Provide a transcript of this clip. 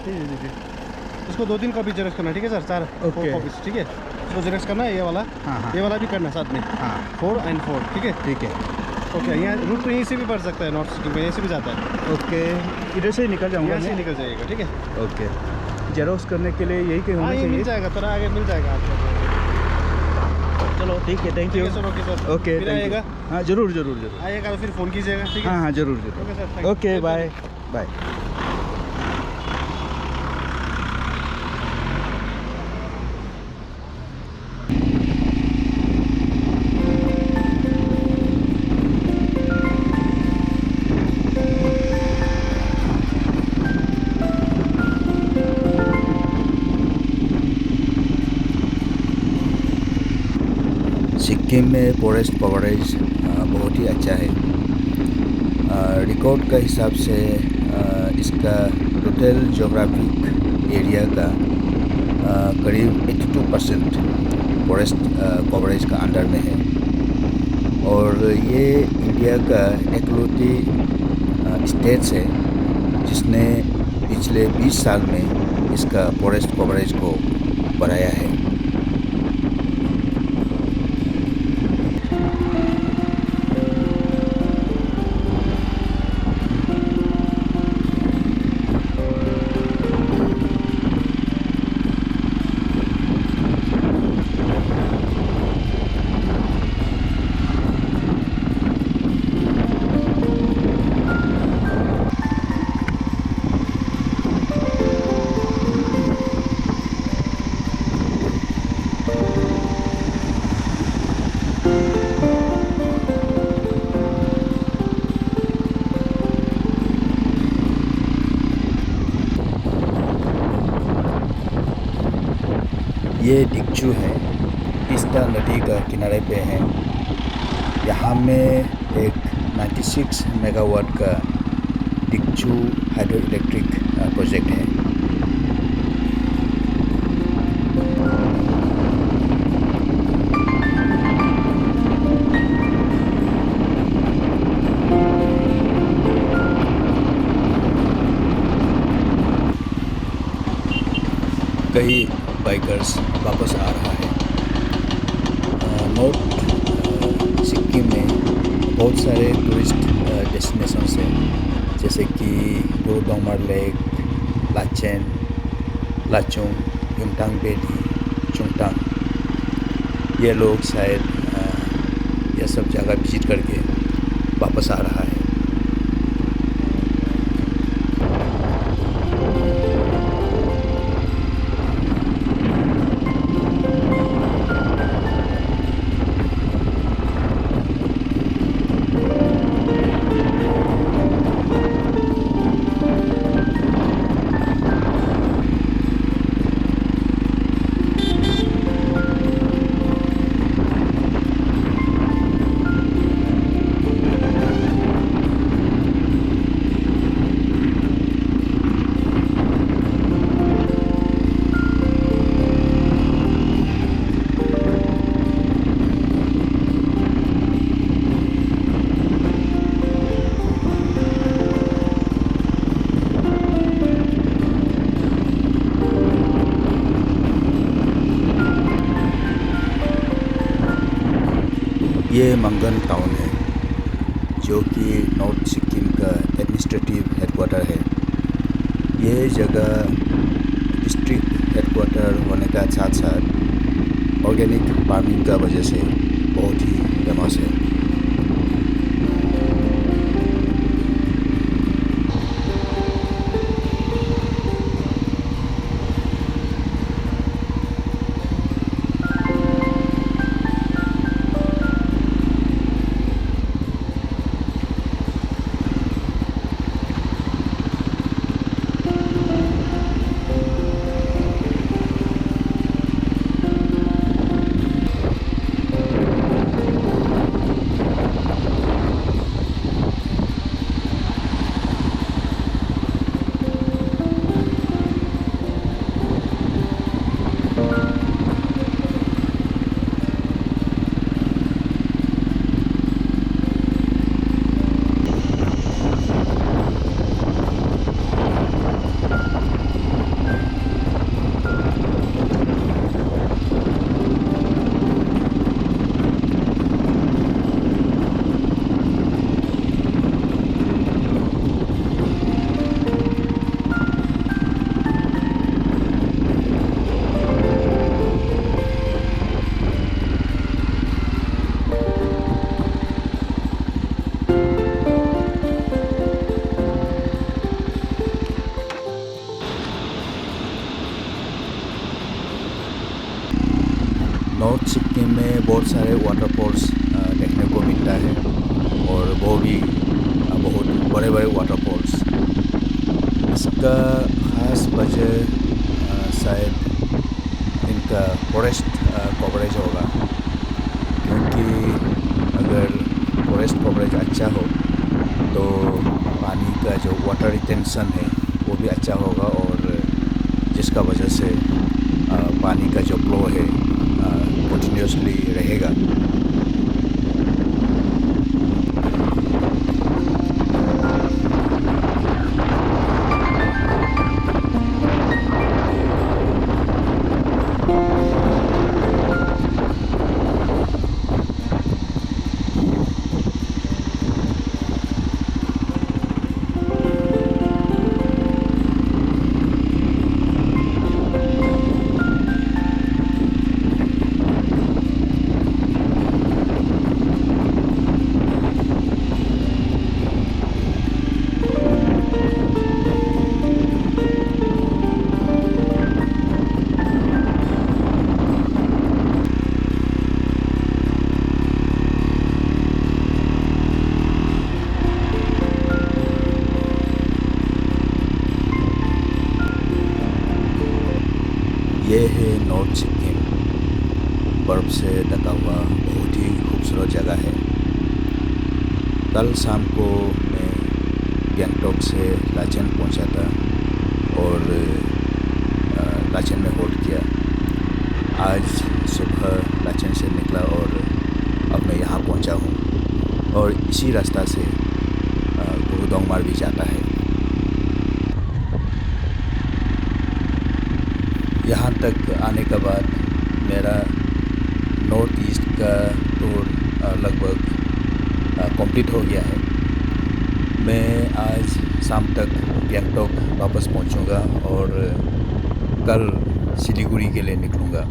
जी। इसको 2-3 copy xerox करना, ठीक है सर? 4 कॉपीज, ठीक है? इसको जेरॉक्स करना है, ये वाला। हाँ। ये वाला भी करना साथ में। हाँ 4 and 4, ठीक है? ठीक है। ओके, यहाँ रूट तो यहीं से भी पड़ सकता है, नॉर्थ सिक्किम में यहीं से भी जाता है। ओके, इधर से ही निकल जाऊँगा? यहाँ से निकल जाइएगा, ठीक है? ओके, जेरोक्स करने के लिए यही कहीं होना ये चाहिए? मिल जाएगा, थोड़ा आगे मिल जाएगा आपको। चलो ठीक है, thank you sir. Okay sir, okay, फिर आइएगा। हाँ ज़रूर आइएगा तो फिर फ़ोन कीजिएगा, ठीक है? हाँ ज़रूर। Okay sir, thank you. Okay, bye. Sikkim में फॉरेस्ट कवरेज बहुत ही अच्छा है। रिकॉर्ड का हिसाब से इसका टोटल जोग्राफिक एरिया का करीब 82% फॉरेस्ट कवरेज का अंडर में है, और ये इंडिया का इकलौती स्टेट्स है जिसने पिछले 20 साल में इसका फॉरेस्ट कवरेज को बढ़ाया है। ये डिक्चू है, तीस्ता नदी का किनारे पे है। यहाँ में एक 96 मेगावाट का डिक्चू हाइड्रो इलेक्ट्रिक प्रोजेक्ट है। कई बाइकर्स वापस आ रहा है। नॉर्थ सिक्किम में बहुत सारे टूरिस्ट डेस्टिनेशंस हैं, जैसे कि गुरुडोंगमार लेक, लाचेन, लाचुंग, युमथांग वैली, चुंगथांग। ये लोग शायद यह सब जगह विजिट करके वापस आ रहा है। ये मंगन टाउन है, जो कि नॉर्थ सिक्किम का एडमिनिस्ट्रेटिव हेडक्वार्टर है। ये जगह डिस्ट्रिक्ट हेडक्वार्टर होने का साथ साथ ऑर्गेनिक फार्मिंग का वजह से बहुत ही फेमस है। नॉर्थ सिक्किम में बहुत सारे वाटरफॉल्स देखने को मिलता है और वो भी बहुत बड़े बड़े वाटरफॉल्स। इसका ख़ास वजह शायद इनका फॉरेस्ट कवरेज होगा, क्योंकि अगर फॉरेस्ट कवरेज अच्छा हो तो पानी का जो वाटर रिटेंशन है वो भी अच्छा होगा, और जिसका वजह से पानी का जो फ्लो है कंटिन्यूसली रहेगा। ये है नॉर्थ सिक्किम, बर्फ़ से ढका हुआ बहुत ही खूबसूरत जगह है। कल शाम को मैं गंगटोक से लाचेन पहुंचा था और लाचेन में होल्ड किया। आज सुबह लाचेन से निकला और अब मैं यहाँ पहुंचा हूँ, और इसी रास्ता से गुरुदोंगमार भी जाता है। यहाँ तक आने के बाद मेरा नॉर्थ ईस्ट का टूर लगभग कंप्लीट हो गया है। मैं आज शाम तक गंगटोक वापस पहुँचूँगा और कल सिलीगुड़ी के लिए निकलूँगा।